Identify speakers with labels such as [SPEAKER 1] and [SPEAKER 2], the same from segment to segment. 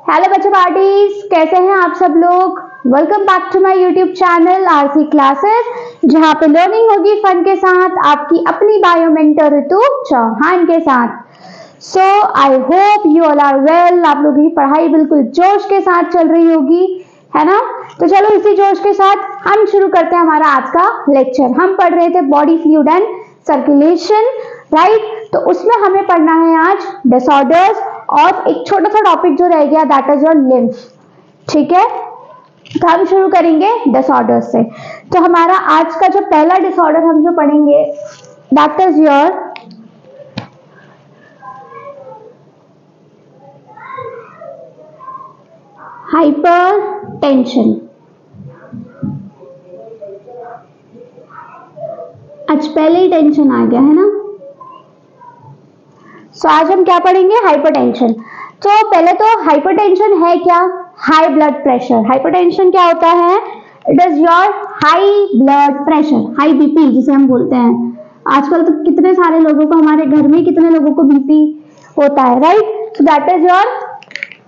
[SPEAKER 1] Hello बच्चे parties, कैसे हैं आप सब लोग। Welcome back to my YouTube channel RC classes, जहां पे लर्निंग होगी फन के साथ, आपकी अपनी बायो मेंटर ऋतु चौहान के साथ। So I hope you all are well. आप लोगों की पढ़ाई बिल्कुल जोश के साथ चल रही होगी, है ना। तो चलो इसी जोश के साथ हम शुरू करते हैं हमारा आज का लेक्चर। हम पढ़ रहे थे body fluid and circulation, right. तो उसमें हमें पढ़ना है आज डिसऑर्डर्स और एक छोटा सा टॉपिक जो रह गया, दैट इज योर लिम्फ। ठीक है, तो हम शुरू करेंगे डिसऑर्डर से। तो हमारा आज का जो पहला डिसऑर्डर हम जो पढ़ेंगे, दैट इज योर हाइपरटेंशन। आज पहले ही टेंशन आ गया है ना। सो आज हम क्या पढ़ेंगे, हाइपरटेंशन। तो पहले तो हाइपरटेंशन है क्या, हाई ब्लड प्रेशर। हाइपरटेंशन क्या होता है, it is your high blood pressure, high BP जिसे हम बोलते हैं। आजकल तो कितने सारे लोगों को, हमारे घर में कितने लोगों को बीपी होता है, right. So that is your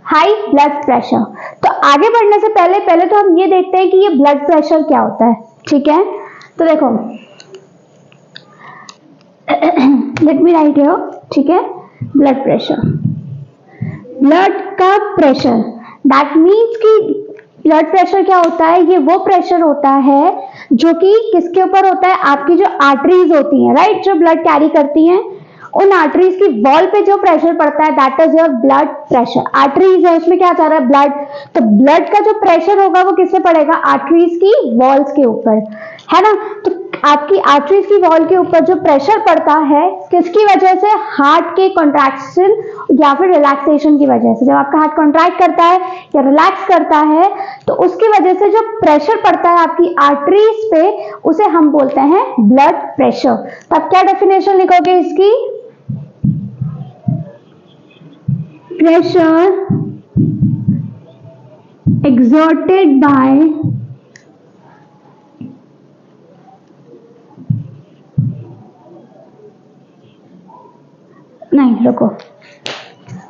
[SPEAKER 1] high blood pressure. तो आगे बढ़ने से पहले तो हम ये देखते हैं कि ये ब्लड प्रेशर क्या होता है। ठीक है, तो देखो लेट मी राइट हियर। ठीक है, ब्लड प्रेशर, ब्लड का प्रेशर, दैट मीन्स कि ब्लड प्रेशर क्या होता है, ये वो प्रेशर होता है जो कि किसके ऊपर होता है, आपकी जो आर्टरीज होती हैं, राइट, जो ब्लड कैरी करती हैं, उन आर्टरीज की वॉल पे जो प्रेशर पड़ता है, that is your blood pressure. Arteries है, उसमें क्या जा रहा है, ब्लड। तो ब्लड का जो प्रेशर होगा वो किससे पड़ेगा, आर्टरीज की वॉल्स के ऊपर, है ना। तो आपकी आर्टरीज की वॉल के ऊपर जो प्रेशर पड़ता है, किसकी वजह से, हार्ट के कॉन्ट्रैक्शन या फिर रिलैक्सेशन की वजह से। जब आपका हार्ट कॉन्ट्रैक्ट करता है या रिलैक्स करता है, तो उसकी वजह से जो प्रेशर पड़ता है आपकी आर्टरीज पे, उसे हम बोलते हैं ब्लड प्रेशर। तो आप क्या डेफिनेशन लिखोगे इसकी, प्रेशर exerted by नहीं रुको,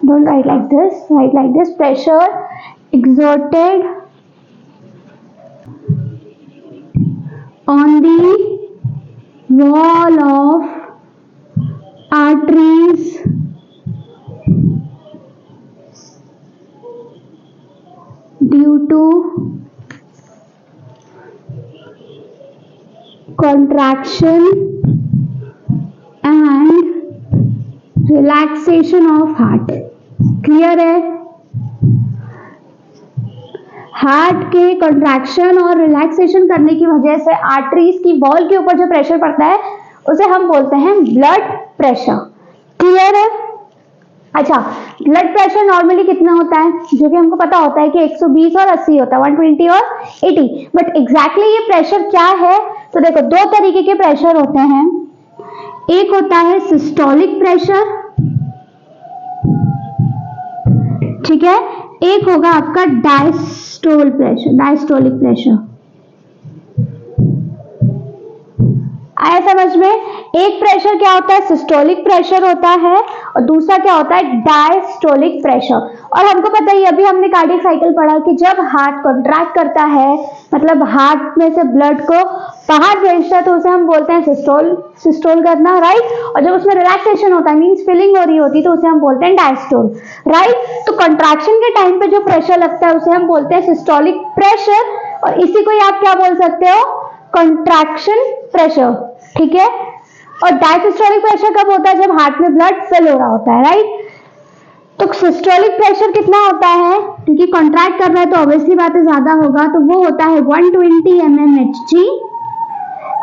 [SPEAKER 1] don't write like this, write like this, pressure exerted on the wall of arteries due to contraction and relaxation of heart. Clear है, हार्ट के कॉन्ट्रैक्शन और रिलैक्सेशन करने की वजह से आर्टरीज की वॉल के ऊपर जो प्रेशर पड़ता है, उसे हम बोलते हैं ब्लड प्रेशर। क्लियर है। अच्छा, ब्लड प्रेशर नॉर्मली कितना होता है, जो कि हमको पता होता है कि 120 और 80 होता है, 120 और 80। बट एग्जैक्टली ये प्रेशर क्या है, तो देखो दो तरीके के प्रेशर होते हैं। एक होता है सिस्टोलिक प्रेशर, ठीक है, एक होगा आपका डायस्टोल प्रेशर, डायस्टोलिक प्रेशर। आया समझ में। एक प्रेशर क्या होता है, सिस्टोलिक प्रेशर होता है, और दूसरा क्या होता है, डायस्टोलिक प्रेशर। और हमको पता ही, अभी हमने कार्डियक साइकिल पढ़ा कि जब हार्ट कॉन्ट्रैक्ट करता है, मतलब हार्ट में से ब्लड को बाहर भेजता है, तो उसे हम बोलते हैं सिस्टोल, सिस्टोल करना, राइट। और जब उसमें रिलैक्सेशन होता है, मींस फिलिंग हो रही होती है, तो उसे हम बोलते हैं डायस्टोल, राइट। तो कॉन्ट्रैक्शन के टाइम पे जो प्रेशर लगता है, उसे हम बोलते हैं सिस्टोलिक प्रेशर, और इसी को आप क्या बोल सकते हो, कॉन्ट्रैक्शन प्रेशर। ठीक है। और डायसिस्टोलिक प्रेशर कब होता है, जब हार्ट में ब्लड फिल हो रहा होता है, राइट। तो सिस्टोलिक प्रेशर कितना होता है, क्योंकि कॉन्ट्रैक्ट कर रहा है तो ऑब्वियसली बात है ज्यादा होगा, तो वो होता है 120 mmHg।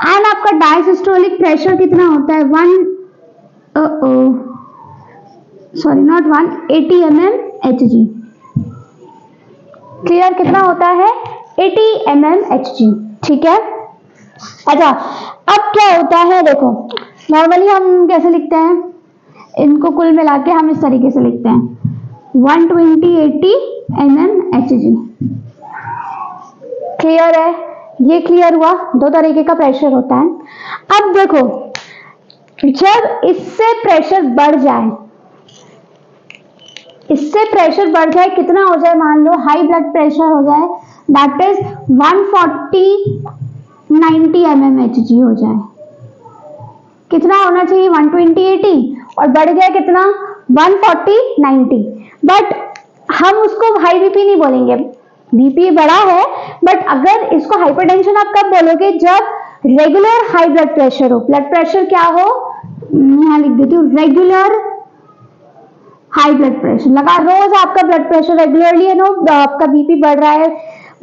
[SPEAKER 1] एंड आपका डायसिस्टोलिक प्रेशर कितना होता है, 180 mmHg। क्लियर, कितना होता है, 80 mmHg। ठीक है। अच्छा, अब क्या होता है, देखो नॉर्मली हम कैसे लिखते हैं, इनको कुल मिला के हम इस तरीके से लिखते हैं, 120/80 mmHg। क्लियर है, ये क्लियर हुआ। दो तरीके का प्रेशर होता है। अब देखो, जब इससे प्रेशर बढ़ जाए, इससे प्रेशर बढ़ जाए, कितना हो जाए, मान लो हाई ब्लड प्रेशर हो जाए, दैट इज 140/90 mmHg हो जाए। कितना होना चाहिए, 120/80, और बढ़ गया कितना, 140/90। बट हम उसको हाई बीपी नहीं बोलेंगे, बीपी बढ़ा है, बट अगर इसको हाइपरटेंशन आप कब बोलोगे, जब रेगुलर हाई ब्लड प्रेशर हो। ब्लड प्रेशर क्या हो, यहाँ लिख देती हूँ, रेगुलर हाई ब्लड प्रेशर, लगा रोज आपका ब्लड प्रेशर रेगुलरली है ना, आपका बीपी बढ़ रहा है,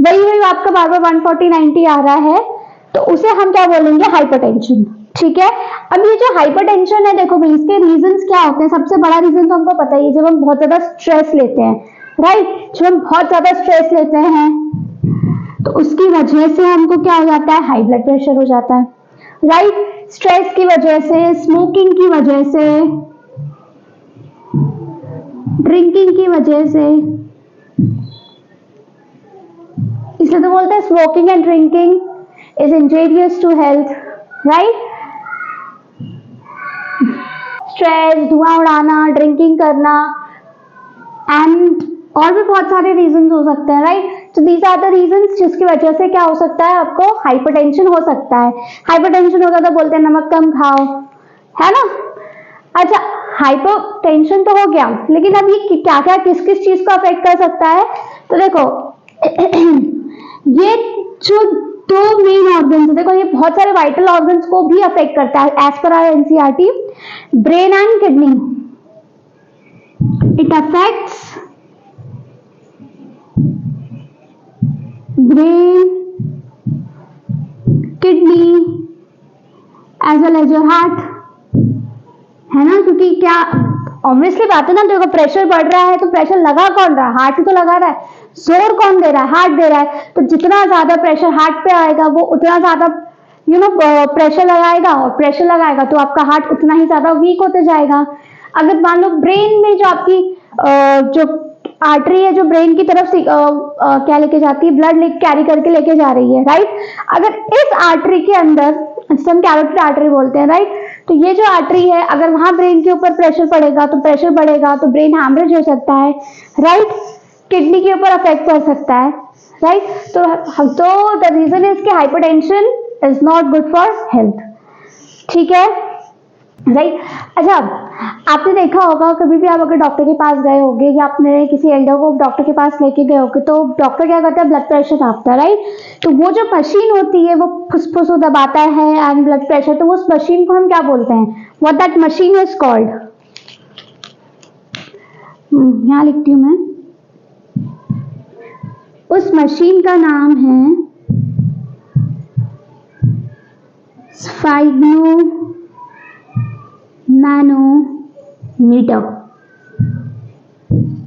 [SPEAKER 1] वही आपका बार बार 140/90 आ रहा है, तो उसे हम क्या बोलेंगे, हाइपरटेंशन। ठीक है, अब ये जो हाइपरटेंशन है, देखो भाई इसके रीजंस क्या होते हैं। सबसे बड़ा रीजन तो हमको पता ही है, जब हम बहुत ज्यादा स्ट्रेस लेते हैं, राइट, जब हम बहुत ज्यादा स्ट्रेस लेते हैं तो उसकी वजह से हमको क्या हो जाता है, हाई ब्लड प्रेशर हो जाता है, राइट। स्ट्रेस की वजह से, स्मोकिंग की वजह से, ड्रिंकिंग की वजह से, इसलिए तो बोलते हैं smoking and drinking is injurious to health, right. Stress, धुआं उड़ाना, ड्रिंकिंग करना, एंड और भी बहुत सारे रीजंस हो सकते हैं, राइट। तो दीज आर द रीजंस जिसकी वजह से क्या हो सकता है, आपको हाइपरटेंशन हो सकता है। हाइपरटेंशन होगा तो बोलते हैं नमक कम खाओ, है ना। अच्छा, हाइपरटेंशन तो हो गया, लेकिन अब ये क्या क्या किस किस चीज को अफेक्ट कर सकता है, तो देखो ये जो दो मेन ऑर्गन्स, देखो ये बहुत सारे वाइटल ऑर्गन्स को भी अफेक्ट करता है as per our NCERT. Brain and kidney, it affects brain, kidney as well as your heart, है ना। क्योंकि क्या ऑब्वियसली बात है ना, देखो प्रेशर बढ़ रहा है तो प्रेशर लगा कौन रहा है, हार्ट ही तो लगा रहा है। जोर कौन दे रहा है, हार्ट दे रहा है। तो जितना ज्यादा प्रेशर हार्ट पे आएगा, वो उतना ज्यादा प्रेशर लगाएगा, और प्रेशर लगाएगा तो आपका हार्ट उतना ही ज्यादा वीक होते जाएगा। अगर मान लो ब्रेन में जो आपकी जो आर्टरी है, जो ब्रेन की तरफ से क्या लेके जाती है, ब्लड कैरी करके लेके जा रही है, राइट। अगर इस आर्टरी के अंदर, हम कैरोटिड आर्टरी बोलते हैं, राइट, तो ये जो आर्टरी है, अगर वहां ब्रेन के ऊपर प्रेशर पड़ेगा तो प्रेशर बढ़ेगा, तो ब्रेन हैमरेज हो सकता है, राइट। किडनी के ऊपर अफेक्ट पड़ सकता है, राइट। तो द रीजन इज कि hypertension is not good for health, ठीक है, राइट। अच्छा, आपने देखा होगा कभी भी आप अगर डॉक्टर के पास गए होंगे, या आपने किसी एल्डर को डॉक्टर के पास लेके गए होंगे, तो डॉक्टर क्या करता है, ब्लड प्रेशर नापता है, राइट। तो वो जो मशीन होती है, वो फुसफुस दबाता है एंड ब्लड प्रेशर, तो उस मशीन को हम क्या बोलते हैं, what that machine is called, यहाँ लिखती हूँ मैं, उस मशीन का नाम है स्फाइग्नोमैनोमीटर।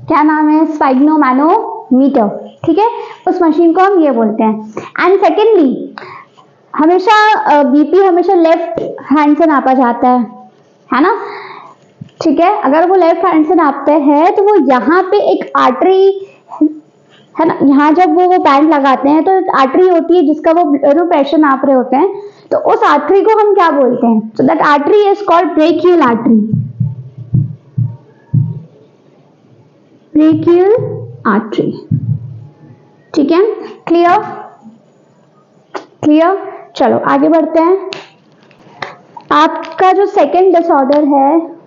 [SPEAKER 1] क्या नाम है, स्फाइग्नोमैनोमीटर, ठीक है। उस मशीन को हम ये बोलते हैं। एंड सेकेंडली, हमेशा बीपी हमेशा लेफ्ट हैंड से नापा जाता है ना, ठीक है। अगर वो लेफ्ट हैंड से नापते हैं तो वो यहाँ पे एक आर्टरी है ना, यहाँ जब वो बैंड लगाते हैं तो आर्टरी होती है जिसका वो प्रेशर नाप रहे होते हैं, तो उस आर्टरी को हम क्या बोलते हैं, so that artery is called brachial artery, brachial artery, ठीक है। Clear, clear. चलो आगे बढ़ते हैं। आपका जो सेकंड डिसऑर्डर है,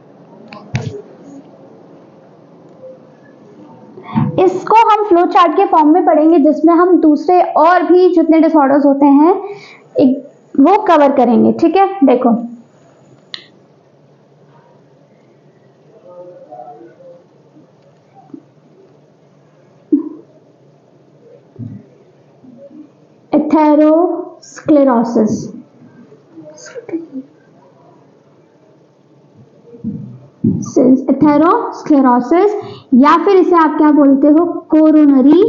[SPEAKER 1] इसको हम फ्लो चार्ट के फॉर्म में पढ़ेंगे, जिसमें हम दूसरे और भी जितने डिसऑर्डर्स होते हैं वो कवर करेंगे, ठीक है। देखो, एथेरोस्क्लेरोसिस, एथेरोस्क्लेरोसिस, या फिर इसे आप क्या बोलते हो, coronary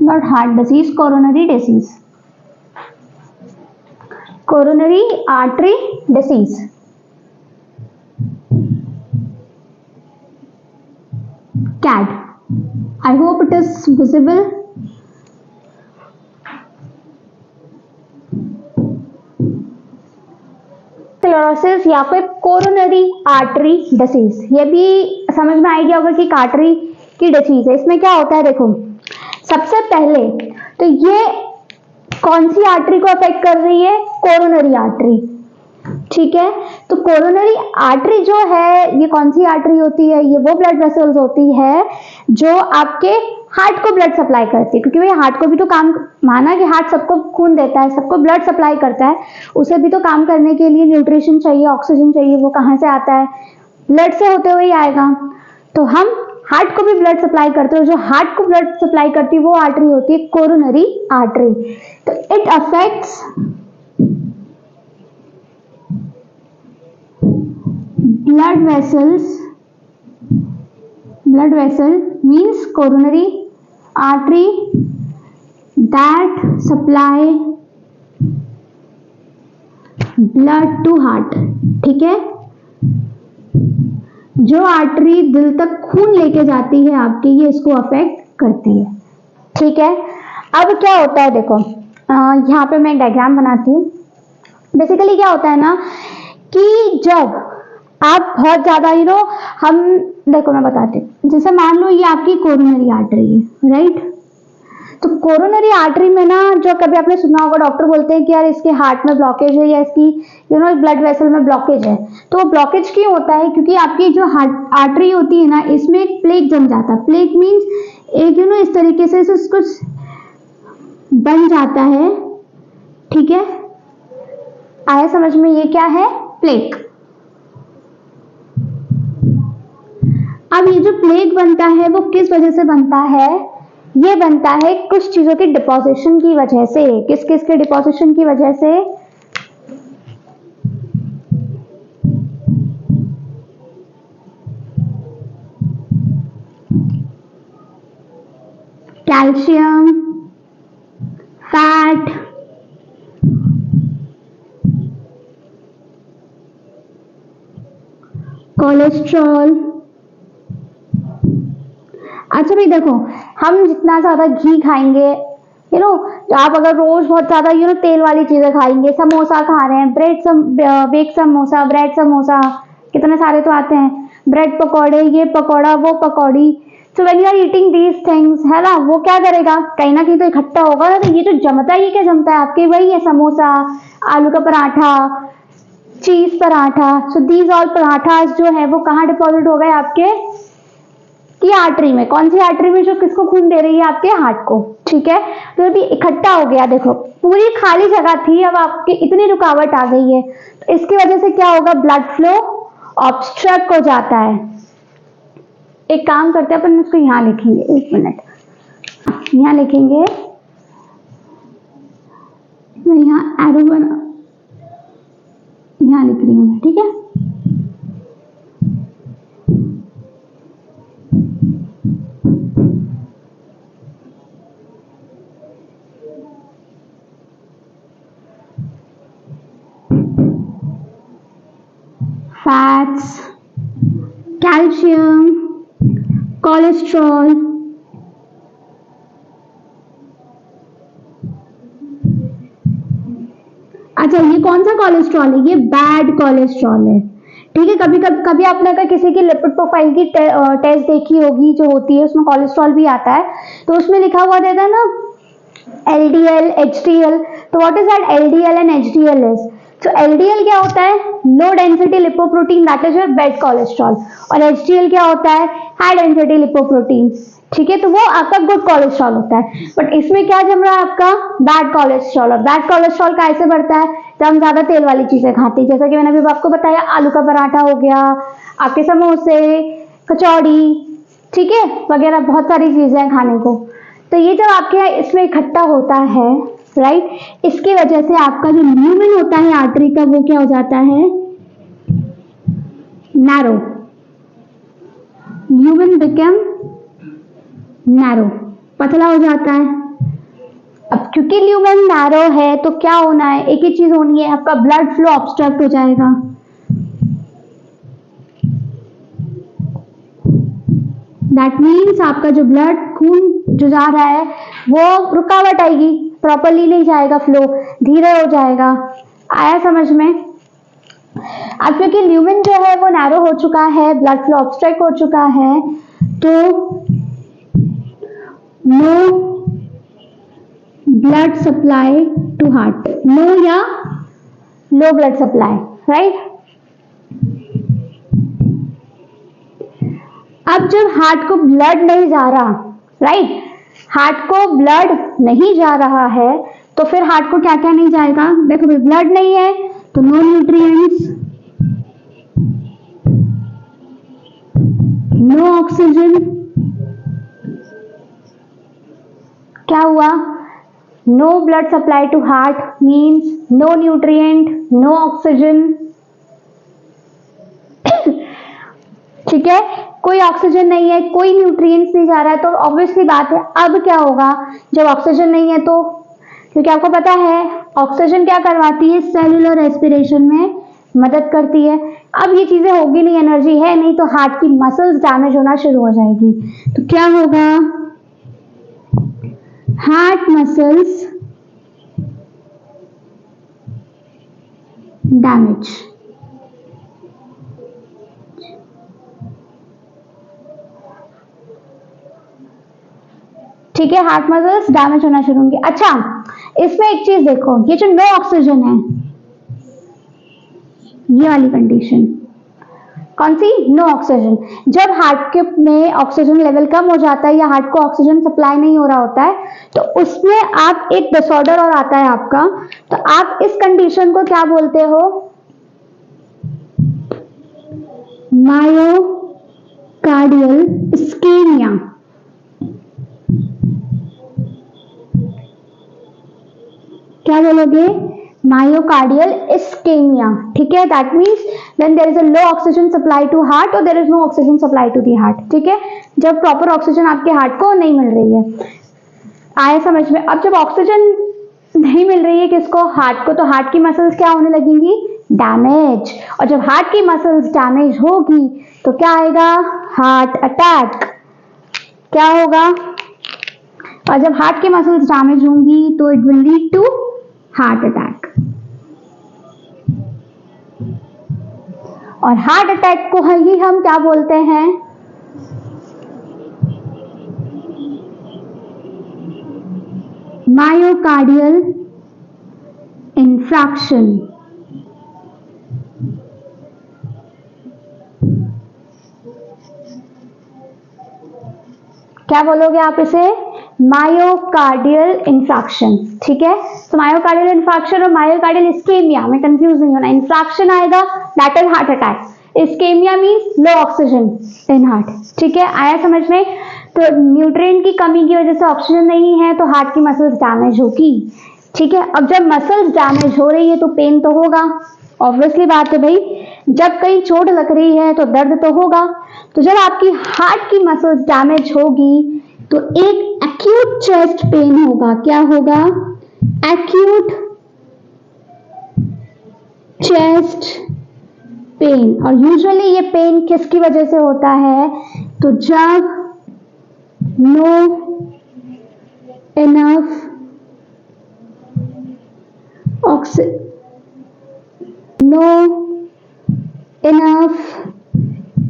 [SPEAKER 1] not heart disease, coronary disease, coronary artery disease, CAD. I hope it is visible. Chlorosis या फिर कोरोनरी आर्टरी डिसीज, ये भी समझ में आ गया होगा कि आर्टरी की डिसीज है। इसमें क्या होता है, देखो सबसे पहले तो ये कौन सी आर्टरी को अफेक्ट कर रही है, कोरोनरी आर्टरी, ठीक है। तो कोरोनरी आर्टरी जो है ये कौन सी आर्टरी होती है, ये वो ब्लड वेसल्स होती है जो आपके हार्ट को ब्लड सप्लाई करती है, क्योंकि भाई हार्ट को भी तो काम, माना कि हार्ट सबको खून देता है, सबको ब्लड सप्लाई करता है, उसे भी तो काम करने के लिए न्यूट्रिशन चाहिए, ऑक्सीजन चाहिए, वो कहाँ से आता है, ब्लड से होते हुए ही आएगा। तो हम हार्ट को भी ब्लड सप्लाई करते हैं, जो हार्ट को ब्लड सप्लाई करती है वो आर्टरी होती है कोरोनरी आर्टरी। तो it affects blood vessel means coronary artery that supply blood to heart, ठीक है। जो आर्टरी दिल तक खून लेके जाती है आपकी, ये इसको अफेक्ट करती है, ठीक है। अब क्या होता है, देखो यहाँ पे मैं एक डायग्राम बनाती हूँ। बेसिकली क्या होता है ना कि जब आप बहुत ज्यादा हम देखो मैं बताती हूँ, जैसे मान लो ये आपकी कोरोनरी आर्टरी है, राइट। तो कोरोनरी आर्टरी में ना, जो कभी आपने सुना होगा डॉक्टर बोलते हैं कि यार इसके हार्ट में ब्लॉकेज है या इसकी ब्लड वेसल में ब्लॉकेज है। तो वो ब्लॉकेज क्यों होता है, क्योंकि आपकी जो हार्ट आर्टरी होती है ना, इसमें एक प्लेग जम जाता है। प्लेग मीन्स एक इस तरीके से कुछ बन जाता है, ठीक है। आया समझ में, ये क्या है, प्लेग। अब ये जो प्लेग बनता है वो किस वजह से बनता है, ये बनता है कुछ चीजों के डिपोजिशन की वजह से। किस किस के डिपोजिशन की वजह से, कैल्शियम, फैट, कोलेस्ट्रॉल। अच्छा भाई देखो, हम जितना ज्यादा घी खाएंगे, आप अगर रोज बहुत ज्यादा तेल वाली चीजें खाएंगे, समोसा खा रहे हैं, बेक समोसा, ब्रेड समोसा, कितने सारे तो आते हैं, ब्रेड पकौड़े, ये पकौड़ा, वो पकौड़ी। So when you are eating these things, है ना, वो क्या करेगा, कहीं ना कहीं तो इकट्ठा होगा ना। तो ये जो जमता है, ये क्या जमता है आपके, वही है समोसा, आलू का पराठा, चीज paratha. So these all parathas जो है वो कहाँ डिपॉजिट हो गए, आपके की आर्टरी में। कौन सी आर्टरी में, जो किसको खून दे रही है, आपके हार्ट को, ठीक है। तो अभी इकट्ठा हो गया, देखो पूरी खाली जगह थी, अब आपकी इतनी रुकावट आ गई है, तो इसकी वजह से क्या होगा, ब्लड फ्लो ऑब्स्ट्रक्ट हो जाता है। एक काम करते हैं अपन, इसको यहाँ लिखेंगे, एक मिनट यहाँ लिखेंगे, मैं यहाँ एरो बना, यहाँ लिख रही हूँ मैं, ठीक है। फैट्स, कैल्शियम, कोलेस्ट्रॉल, अच्छा ये कौन सा कोलेस्ट्रॉल है, ये बैड कोलेस्ट्रॉल है, ठीक है। कभी आपने अगर किसी की लिपिड प्रोफाइल की टेस्ट देखी होगी, जो होती है उसमें कोलेस्ट्रॉल भी आता है, तो उसमें लिखा हुआ रहता है ना LDL, HDL। तो what is that LDL and HDL is, तो LDL क्या होता है, low density lipoprotein, that is your bad cholesterol. और HDL क्या होता है, हाई डेंसिटी लिपोप्रोटीन, ठीक है। तो वो आपका गुड कोलेस्ट्रॉल होता है। बट इसमें क्या जम रहा है, आपका बैड कोलेस्ट्रॉल। और बैड कोलेस्ट्रॉल कैसे बढ़ता है, जब हम ज्यादा तेल वाली चीजें खाते हैं, जैसा कि मैंने अभी आपको बताया, आलू का पराठा हो गया, आपके समोसे, कचौड़ी, ठीक है, वगैरह बहुत सारी चीजें हैं खाने को। तो ये जब आपके यहाँ इसमें इकट्ठा होता है, राइट, इसकी वजह से आपका जो ल्यूमेन होता है आर्टरी का, वो क्या हो जाता है, नैरो। ल्यूमेन बिकम नैरो, पतला हो जाता है। अब क्योंकि ल्यूमेन नैरो है, तो क्या होना है, एक ही चीज होनी है, आपका ब्लड फ्लो ऑब्स्ट्रक्ट हो जाएगा। दैट मीन्स आपका जो ब्लड खून जो जा रहा है वो रुकावट आएगी, प्रॉपरली नहीं जाएगा, फ्लो धीरे हो जाएगा। आया समझ में? अब क्योंकि ल्यूमेन जो है वो नैरो हो चुका है, ब्लड फ्लो ऑब्स्ट्रक्ट हो चुका है, तो no blood supply to heart, no या लो ब्लड सप्लाई, राइट। अब जब हार्ट को ब्लड नहीं जा रहा, राइट, हार्ट को ब्लड नहीं जा रहा है तो फिर हार्ट को क्या क्या नहीं जाएगा? देखो भाई, ब्लड नहीं है तो नो न्यूट्रिएंट्स, नो ऑक्सीजन, क्या हुआ? No blood supply to heart means no nutrient, no oxygen, ठीक है, कोई ऑक्सीजन नहीं है, कोई न्यूट्रिएंट्स नहीं जा रहा है, तो ऑब्वियसली बात है अब क्या होगा जब ऑक्सीजन नहीं है तो, क्योंकि आपको पता है ऑक्सीजन क्या करवाती है? सेलुलर रेस्पिरेशन में मदद करती है। अब ये चीजें होगी नहीं, एनर्जी है नहीं, तो हार्ट की मसल्स डैमेज होना शुरू हो जाएगी। तो क्या होगा? हार्ट मसल्स डैमेज, ठीक है, हार्ट मसल्स डैमेज होना शुरू होंगे। अच्छा, इसमें एक चीज देखो, ये जो नो ऑक्सीजन है, ये वाली कंडीशन कौन सी? No oxygen. जब हार्ट के में ऑक्सीजन लेवल कम हो जाता है या हार्ट को ऑक्सीजन सप्लाई नहीं हो रहा होता है तो उसमें आप एक डिसऑर्डर और आता है आपका, तो आप इस कंडीशन को क्या बोलते हो? Myocardial ischaemia. क्या बोलोगे? मायोकार्डियल इस्केमिया, ठीक है। That means when there is a low oxygen supply to heart और there is no oxygen supply to the heart, ठीक है, जब प्रॉपर ऑक्सीजन आपके हार्ट को नहीं मिल रही है। आए समझ में? अब जब ऑक्सीजन नहीं मिल रही है किसको? हार्ट को, तो हार्ट की मसल्स क्या होने लगेंगी? डैमेज। और जब हार्ट की मसल्स डैमेज होगी तो क्या आएगा? Heart attack. क्या होगा? और जब हार्ट की मसल्स डैमेज होंगी तो it will lead to heart attack. और हार्ट अटैक को ही हम क्या बोलते हैं? Myocardial infarction. क्या बोलोगे आप इसे? मायोकार्डियल इंफ्रैक्शन, ठीक है। तो मायोकार्डियल इंफ्रैक्शन और मायोकार्डियल इस्केमिया में कंफ्यूज नहीं होना। इंफ्रैक्शन आएगा that is heart attack, ischaemia means low oxygen in heart, ठीक है। आया समझ में? तो न्यूट्रिएंट की कमी की वजह से ऑक्सीजन नहीं है तो हार्ट की मसल्स डैमेज होगी, ठीक है। अब जब मसल्स डैमेज हो रही है तो पेन तो होगा, ऑब्वियसली बात है भाई, जब कहीं चोट लग रही है तो दर्द तो होगा। तो जब आपकी हार्ट की मसल्स डैमेज होगी तो एक एक्यूट चेस्ट पेन होगा। क्या होगा? Acute chest pain. और यूजुअली ये पेन किसकी वजह से होता है? तो जब no enough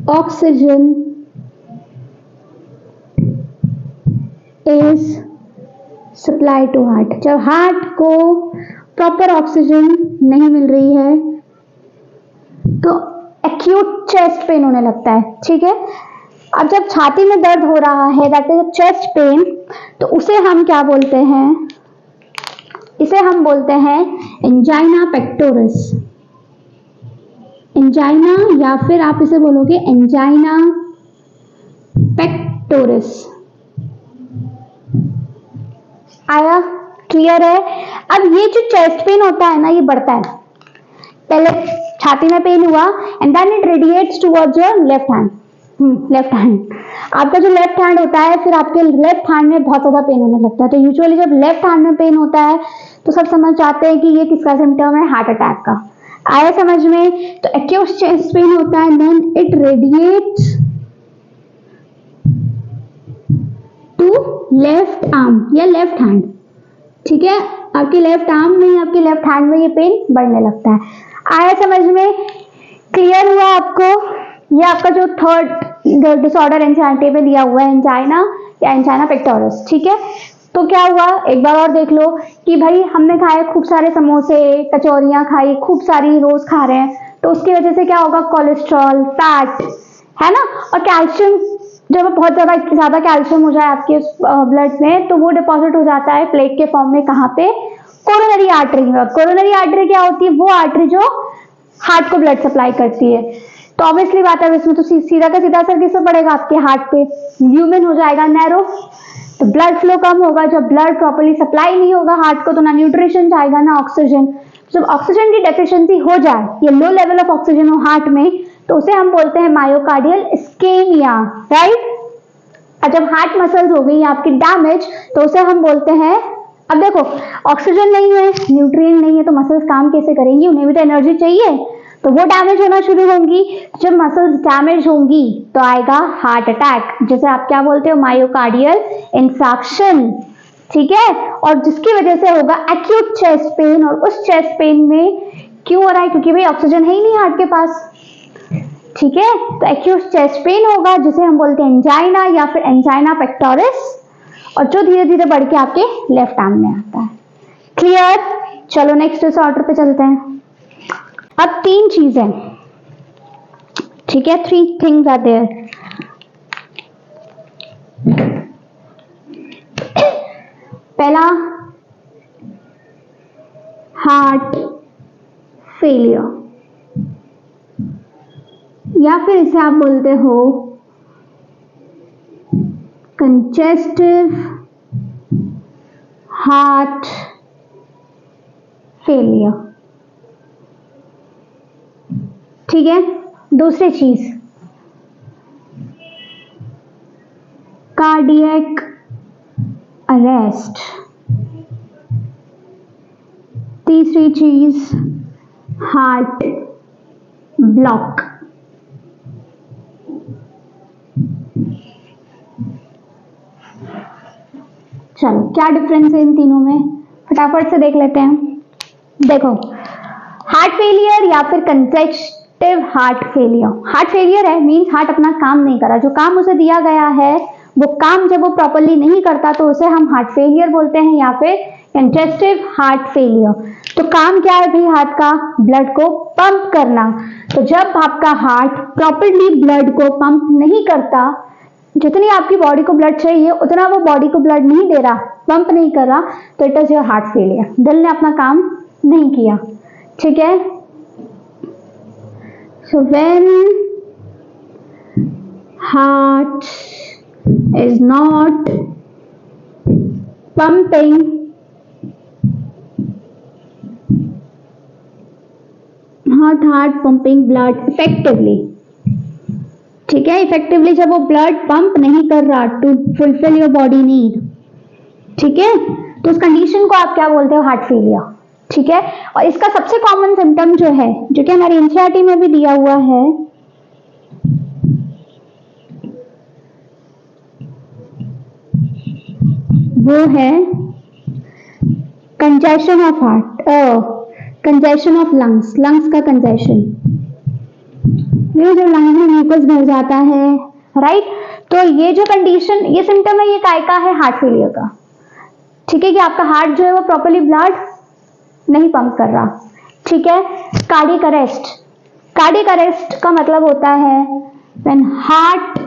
[SPEAKER 1] oxygen is supply to heart. जब हार्ट को प्रॉपर ऑक्सीजन नहीं मिल रही है तो एक्यूट चेस्ट पेन होने लगता है, ठीक है। अब जब छाती में दर्द हो रहा है दैट इज चेस्ट पेन, तो उसे हम क्या बोलते हैं? इसे हम बोलते हैं एंजाइना पेक्टोरिस। एंजाइना, या फिर आप इसे बोलोगे एंजाइना पेक्टोरिस। आया? क्लियर है? अब ये जो चेस्ट पेन होता है ना, ये बढ़ता है। पहले छाती में पेन हुआ and then it radiates towards your left hand. Left hand, आपका जो लेफ्ट हैंड होता है, फिर आपके लेफ्ट हैंड में बहुत ज्यादा पेन होने लगता है। तो यूजुअली जब लेफ्ट हैंड में पेन होता है तो सब समझ जाते हैं कि ये किसका सिम्टम है? हार्ट अटैक का। आया समझ में? तो एक्यूट चेस्ट पेन होता है, then it radiates left arm या लेफ्ट हैंड, ठीक है, आपकी लेफ्ट आर्म में, आपकी लेफ्ट हैंड में ये पेन बढ़ने लगता है। आया समझ में? क्लियर हुआ आपको? ये आपका जो थर्ड डिसऑर्डर एंजाइटी में दिया हुआ है, एंजाइना या एंजाइना पेक्टोरिस, ठीक है। तो क्या हुआ, एक बार और देख लो कि भाई हमने खाए खूब सारे समोसे, कचौरियां खाई, खूब सारी रोज खा रहे हैं, तो उसकी वजह से क्या होगा, कोलेस्ट्रॉल, फैट, है ना, और कैल्शियम, जब बहुत ज्यादा कैल्शियम हो जाए आपके ब्लड में तो वो डिपॉजिट हो जाता है प्लेक के फॉर्म में, कहाँ पे, कोरोनरी आर्टरी में। कोरोनरी आर्टरी क्या होती है, वो आर्टरी जो हार्ट को ब्लड सप्लाई करती है। तो ऑब्वियसली बात है इसमें तो सीधा का सीधा असर किस पे पड़ेगा, आपके हार्ट पे, ल्यूमेन हो जाएगा नैरो, तो ब्लड फ्लो कम होगा। जब ब्लड प्रॉपर्ली सप्लाई नहीं होगा हार्ट को तो ना न्यूट्रिशन जाएगा ना ऑक्सीजन। जब ऑक्सीजन की डेफिशिएंसी हो जाए, ये लो लेवल ऑफ ऑक्सीजन हो हार्ट में, तो उसे हम बोलते हैं मायोकार्डियल इस्केमिया, राइट। और जब हार्ट मसल्स हो गई आपकी डैमेज तो उसे हम बोलते हैं, अब देखो ऑक्सीजन नहीं है, न्यूट्रिएंट नहीं है, तो मसल्स काम कैसे करेंगी, उन्हें भी तो एनर्जी चाहिए, तो वो डैमेज होना शुरू होंगी। जब मसल्स डैमेज होंगी तो आएगा हार्ट अटैक, जैसे आप क्या बोलते हो, मायोकार्डियल इंफार्क्शन, ठीक है। और जिसकी वजह से होगा एक्यूट चेस्ट पेन, और उस चेस्ट पेन में क्यों हो रहा है, क्योंकि भाई ऑक्सीजन है ही नहीं हार्ट के पास, ठीक है। तो एक्यूट चेस्ट पेन होगा जिसे हम बोलते हैं एंजाइना या फिर एंजाइना पेक्टोरिस, और जो धीरे धीरे बढ़ के आपके लेफ्ट आर्म में आता है। क्लियर? चलो नेक्स्ट डिसऑर्डर पे चलते हैं। अब तीन चीजें, ठीक है, 3 थिंग्स आर देयर। पहला हार्ट फेलियर, या फिर इसे आप बोलते हो कंजेस्टिव हार्ट फेलियर, ठीक है। दूसरी चीज कार्डियक अरेस्ट, तीसरी चीज हार्ट ब्लॉक। चलो क्या डिफरेंस है इन तीनों में, फटाफट से देख लेते हैं। देखो हार्ट फेलियर या फिर congestive heart failure, heart failure है मींस हार्ट अपना काम नहीं करा, जो काम उसे दिया गया है वो काम जब वो प्रॉपर्ली नहीं करता तो उसे हम हार्ट फेलियर बोलते हैं या फिर कंजेस्टिव हार्ट फेलियर। तो काम क्या है भी हार्ट का, ब्लड को पंप करना। तो जब आपका हार्ट प्रॉपर्ली ब्लड को पंप नहीं करता, जितनी आपकी बॉडी को ब्लड चाहिए उतना वो बॉडी को ब्लड नहीं दे रहा, पंप नहीं कर रहा, तो it is your heart failure, दिल ने अपना काम नहीं किया, ठीक है। So when heart is not pumping heart pumping blood effectively, ठीक है, इफेक्टिवली जब वो ब्लड पंप नहीं कर रहा to fulfil your body need, ठीक है, तो उस कंडीशन को आप क्या बोलते हो, हार्ट फेलियर, ठीक है। और इसका सबसे कॉमन सिम्टम जो है, जो कि हमारी एनसीईआरटी में भी दिया हुआ है, वो है congestion of heart, congestion of lungs, lungs का कंजेशन, ये जो लंग्स में म्यूकस भर जाता है, राइट। तो ये जो कंडीशन, ये सिम्टम है, ये काय का है, हार्ट फेलियर का, ठीक है, कि आपका हार्ट जो है वो प्रॉपर्ली ब्लड नहीं पंप कर रहा, ठीक है। कार्डियक अरेस्ट, कार्डियक अरेस्ट का मतलब होता है when heart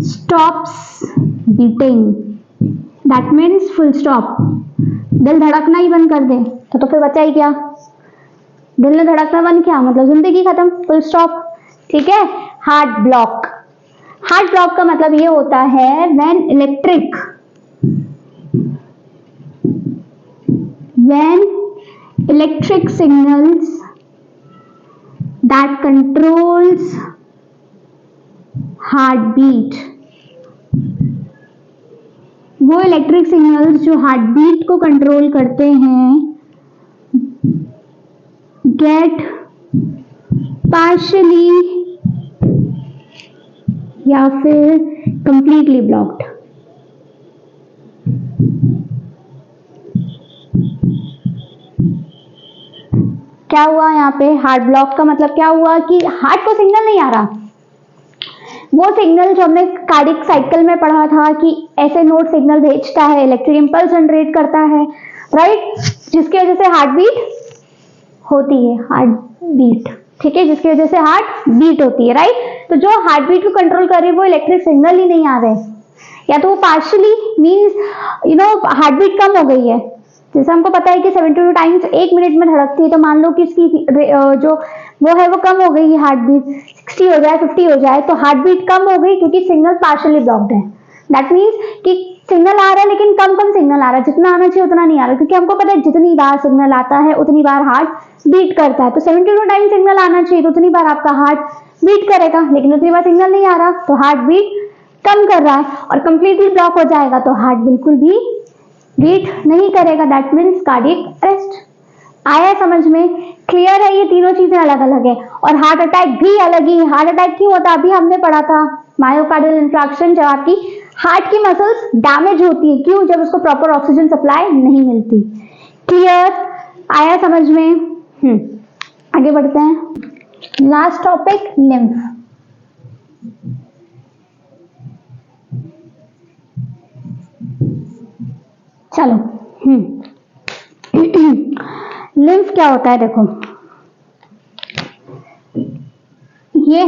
[SPEAKER 1] stops beating, that means full stop, दिल धड़कना ही बंद कर दे तो फिर बचा ही क्या, दिल ने धड़कना बंद किया मतलब जिंदगी खत्म, फुल स्टॉप, ठीक है। हार्ट ब्लॉक, हार्ट ब्लॉक का मतलब ये होता है when electric signals that controls heart beat, वो इलेक्ट्रिक सिग्नल्स जो हार्ट बीट को कंट्रोल करते हैं, गेट पार्शियली या फिर कंप्लीटली ब्लॉक्ड, क्या हुआ यहाँ पे, हार्ट ब्लॉक का मतलब क्या हुआ कि हार्ट को सिग्नल नहीं आ रहा। वो सिग्नल जो हमने कार्डिक साइकिल में पढ़ा था कि ऐसे नोड सिग्नल भेजता है, इलेक्ट्रिक इंपल्स जनरेट करता है, राइट, जिसकी वजह से हार्ट बीट होती है, हार्ट बीट, ठीक है, जिसकी वजह से हार्ट बीट होती है, राइट। तो जो हार्ट बीट को कंट्रोल कर रही है वो इलेक्ट्रिक सिग्नल ही नहीं आ रहे, या तो वो पार्शियली मींस हार्ट बीट कम हो गई है। जैसे हमको पता है कि 72 टाइम्स एक मिनट में धड़कती है, तो मान लो कि इसकी जो वो है वो कम हो गई, हार्ट बीट 60 हो जाए, 50 हो जाए, तो हार्ट बीट कम हो गई क्योंकि सिग्नल पार्शियली ब्लॉक्ड है। दैट मीन्स कि सिग्नल आ रहा है लेकिन कम कम सिग्नल आ रहा है, जितना आना चाहिए उतना नहीं आ रहा, क्योंकि हमको पता है जितनी बार सिग्नल आता है उतनी बार हार्ट बीट करता है। तो 72 टाइम सिग्नल आना चाहिए तो उतनी बार आपका हार्ट बीट करेगा, लेकिन उतनी बार सिग्नल नहीं आ रहा तो हार्ट बीट कम कर रहा है, और कंप्लीटली ब्लॉक हो जाएगा तो हार्ट बिल्कुल भी बीट नहीं करेगा। That means cardiac arrest. आया समझ में? क्लियर है? ये तीनों चीजें अलग अलग है। और हार्ट अटैक भी अलग ही। हार्ट अटैक क्यों होता है अभी हमने पढ़ा था, मायोकार्डियल इंफ्राक्शन, जब आपकी हार्ट की मसल्स डैमेज होती है। क्यों? जब उसको प्रॉपर ऑक्सीजन सप्लाई नहीं मिलती। क्लियर? आया समझ में? आगे बढ़ते हैं। Last topic, lymph. चलो, लिम्फ क्या होता है देखो, ये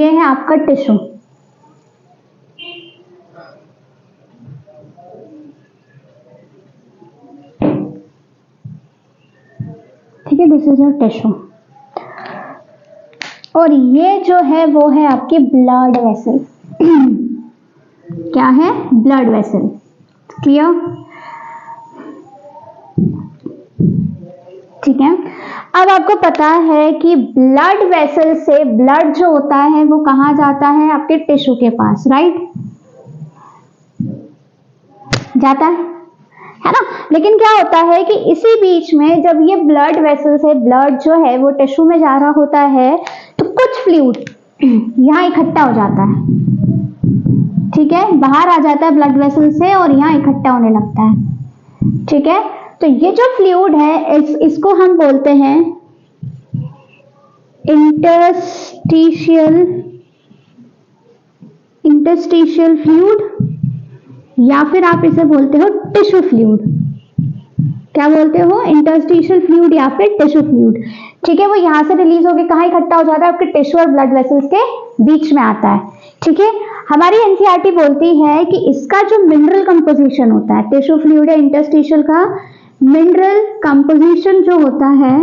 [SPEAKER 1] है आपका टिश्यू, ठीक है, दिस इज योर टिश्यू। और ये जो है वो है आपके ब्लड वेसल। क्या है? Blood vessel. क्लियर? ठीक है। अब आपको पता है कि ब्लड वेसल से ब्लड जो होता है वो कहाँ जाता है? आपके टिश्यू के पास, राइट, जाता है ना। लेकिन क्या होता है कि इसी बीच में जब ये ब्लड वेसल से ब्लड जो है वो टिश्यू में जा रहा होता है तो कुछ फ्लूइड यहाँ इकट्ठा हो जाता है, ठीक है, बाहर आ जाता है ब्लड वेसल से और यहाँ इकट्ठा होने लगता है, ठीक है। तो ये जो फ्लूइड है इसको हम बोलते हैं इंटरस्टिशियल फ्लूइड, या फिर आप इसे बोलते हो टिश्यू फ्लूइड। क्या बोलते हो? इंटरस्टिशियल फ्लूइड या फिर टिश्यू फ्लूइड, ठीक है। वो यहाँ से रिलीज होकर कहाँ इकट्ठा हो जाता है? आपके टिश्यू और ब्लड वेसल्स के बीच में आता है, ठीक है। हमारी एनसीईआरटी बोलती है कि इसका जो मिनरल कंपोजिशन होता है, टिश्यू फ्लूइड या इंटरस्टिशियल का मिनरल कंपोजिशन जो होता है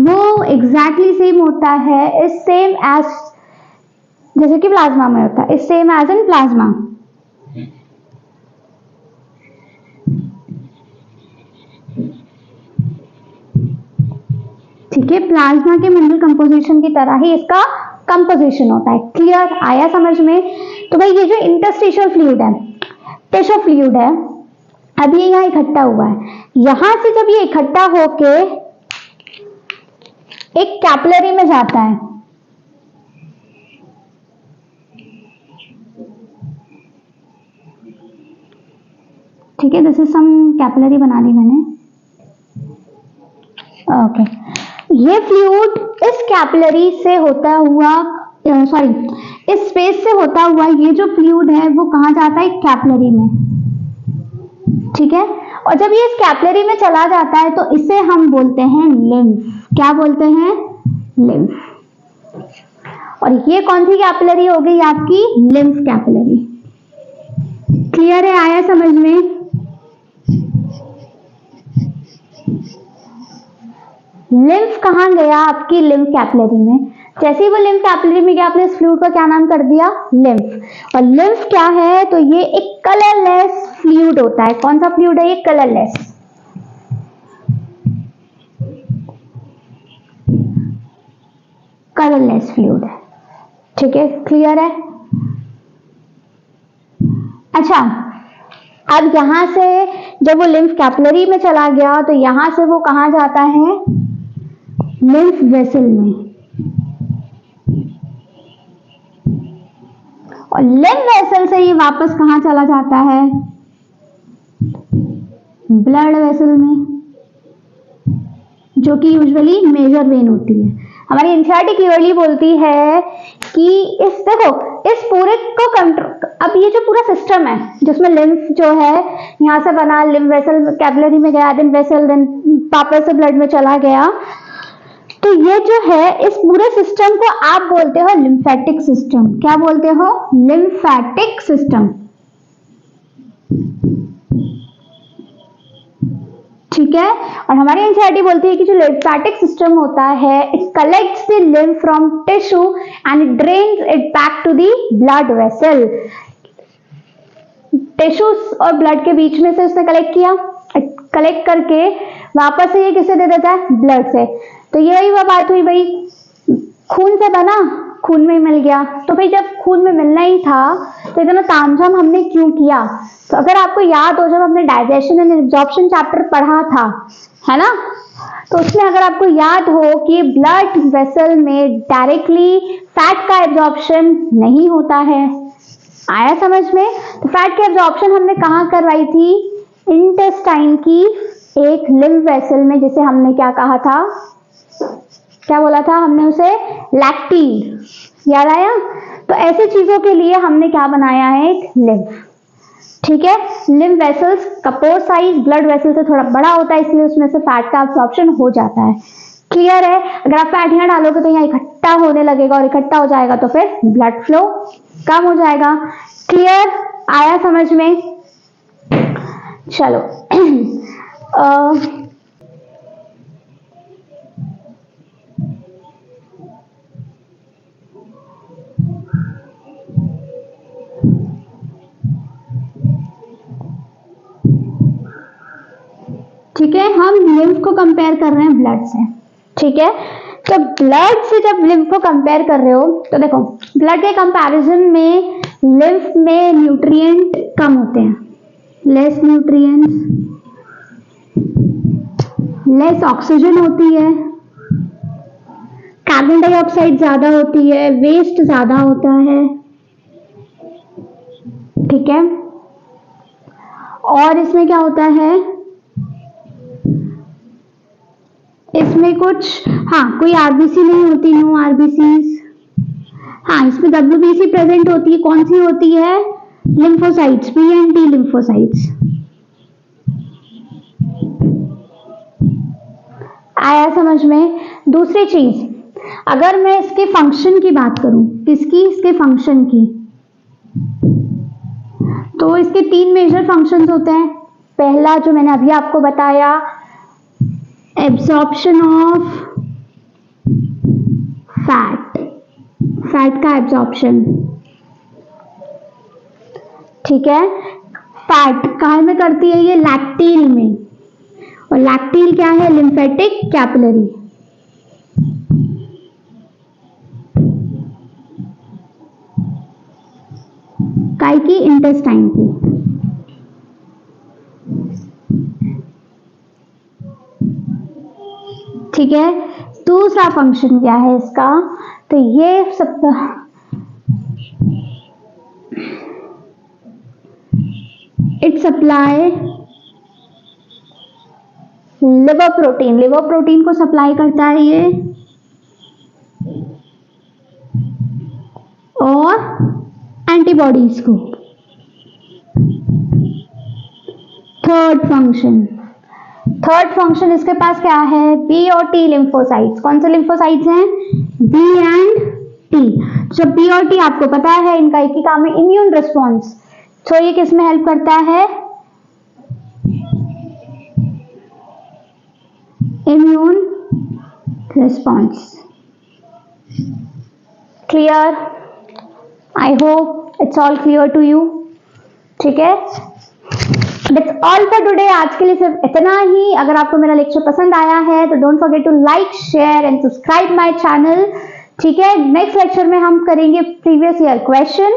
[SPEAKER 1] वो एग्जैक्टली सेम होता है, इज सेम एज, जैसे कि प्लाज्मा में होता है, is same as in plasma. ठीक है, प्लाज्मा के मिनरल कंपोजिशन की तरह ही इसका कंपोजिशन होता है। क्लियर? आया समझ में? तो भाई ये जो इंटरस्टिशियल फ्लूइड है, टिश्यू फ्लूइड है, अब ये यहाँ इकट्ठा हुआ है, यहां से जब ये इकट्ठा होके एक कैपिलरी में जाता है, ठीक है, दिस इज सम कैपिलरी बना दी मैंने, ओके। ये फ्लूइड इस कैपिलरी से होता हुआ, सॉरी, इस स्पेस से होता हुआ ये जो फ्लूइड है वो कहां जाता है? कैपिलरी में, ठीक है। और जब ये इस कैपिलरी में चला जाता है तो इसे हम बोलते हैं लिम्फ। क्या बोलते हैं? लिम्फ। और ये कौन सी कैपिलरी हो गई? आपकी लिम्फ कैपिलरी। क्लियर है? आया समझ में? लिम्फ कहां गया? आपकी लिम्फ कैपिलरी में। जैसे ही वो लिम्फ कैपिलरी में गया, आपने इस फ्लूइड का क्या नाम कर दिया? लिम्फ। और लिम्फ क्या है? तो ये एक कलरलेस फ्लूइड होता है। कौन सा फ्लूइड है ये? कलरलेस। कलरलेस फ्लूइड है, ठीक है। क्लियर है? अच्छा, अब यहां से जब वो लिम्फ कैपिलरी में चला गया तो यहां से वो कहां जाता है? लिम्फ वेसल में। और लिम्फ वेसल से ये वापस कहाँ चला जाता है? ब्लड वेसल में, जो कि यूजुअली मेजर वेन होती है। हमारी एनसीईआरटी क्लियरली बोलती है कि इस देखो इस पूरे को कंट्रोल, अब ये जो पूरा सिस्टम है जिसमें लिम्फ जो है यहाँ से बना, लिम्फ वेसल कैपिलरी में गया, देन वेसल, देन वापस से ब्लड में चला गया, तो ये जो है इस पूरे सिस्टम को आप बोलते हो लिम्फेटिक सिस्टम। क्या बोलते हो? Lymphatic system. ठीक है। और हमारी एनसीईआरटी बोलती है कि जो लिम्फेटिक सिस्टम होता है, it collects the lymph from tissue and it drains it back to the blood vessel. Tissues और ब्लड के बीच में से उसने कलेक्ट किया, कलेक्ट करके वापस से ये किसे दे देता है? ब्लड से। तो यही वह बात हुई भाई, खून से बना, खून में ही मिल गया। तो भाई जब खून में मिलना ही था तो इतना तामझाम हमने क्यों किया? तो अगर आपको याद हो, जब हमने डाइजेशन एंड एब्जॉर्प्शन चैप्टर पढ़ा था, है ना, तो उसमें अगर आपको याद हो कि ब्लड वेसल में डायरेक्टली फैट का एब्जॉर्प्शन नहीं होता है। आया समझ में? तो फैट की एब्जॉर्प्शन हमने कहाँ करवाई थी? इंटेस्टाइन की एक लिम्फ वेसल में, जिसे हमने क्या कहा था? क्या बोला था हमने उसे? लैक्टीन। याद आया? तो ऐसी चीजों के लिए हमने क्या बनाया है? एक लिम्फ। ठीक है। लिम्फ वेसल्स का पोर साइज ब्लड वेसल से थोड़ा बड़ा होता है, इसलिए उसमें से फैट का एब्जॉर्प्शन हो जाता है। क्लियर है? अगर आप फैट यहाँ डालोगे तो यहाँ इकट्ठा होने लगेगा, और इकट्ठा हो जाएगा तो फिर ब्लड फ्लो कम हो जाएगा। क्लियर? आया समझ में? चलो ठीक है, हम लिम्फ को कंपेयर कर रहे हैं ब्लड से। ठीक है, तो ब्लड से जब लिम्फ को कंपेयर कर रहे हो तो देखो, ब्लड के कंपैरिजन में लिम्फ में न्यूट्रिएंट कम होते हैं, लेस न्यूट्रिएंट्स, लेस ऑक्सीजन होती है, कार्बन डाइऑक्साइड ज्यादा होती है, वेस्ट ज्यादा होता है। ठीक है, और इसमें क्या होता है? इसमें कुछ कोई आरबीसी नहीं होती, नो आरबीसीज। इसमें डब्ल्यूबीसी प्रेजेंट होती है। कौन सी होती है? Lymphocytes, B and T lymphocytes. आया समझ में? दूसरी चीज, अगर मैं इसके फंक्शन की बात करूं, किसकी? इसके फंक्शन की, तो इसके 3 मेजर फंक्शंस होते हैं। पहला जो मैंने अभी आपको बताया, एब्जॉर्प्शन ऑफ फैट, फैट का एब्जॉर्प्शन। ठीक है, फैट कहाँ में करती है? ये लैक्टील में। और लैक्टील क्या है? Lymphatic capillary. काय की? इंटेस्टाइन की। ठीक है, दूसरा फंक्शन क्या है इसका? तो ये सब it supply liver protein, liver protein को सप्लाई करता है ये, और एंटीबॉडीज को। थर्ड फंक्शन इसके पास क्या है? बी और टी लिम्फोसाइट्स। कौन से लिम्फोसाइट्स हैं? B and T. जब बी और टी आपको पता है, इनका एक ही काम है, इम्यून रिस्पॉन्स। तो ये किस में हेल्प करता है? Immune response. Clear? I hope it's all clear to you. ठीक है, दैट्स ऑल फॉर टुडे। आज के लिए सिर्फ इतना ही। अगर आपको मेरा लेक्चर पसंद आया है तो don't forget to like, share and subscribe my channel. ठीक है, नेक्स्ट लेक्चर में हम करेंगे प्रीवियस ईयर क्वेश्चन,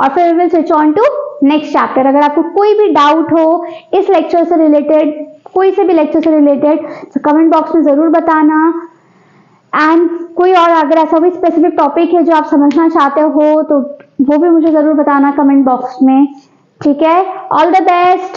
[SPEAKER 1] और फिर we will switch on to next chapter. अगर आपको कोई भी डाउट हो इस लेक्चर से रिलेटेड, कोई से भी लेक्चर से रिलेटेड, तो कमेंट बॉक्स में जरूर बताना। एंड कोई और अगर ऐसा कोई स्पेसिफिक टॉपिक है जो आप समझना चाहते हो तो वो भी मुझे जरूर बताना कमेंट बॉक्स में। ठीक है, ऑल द बेस्ट।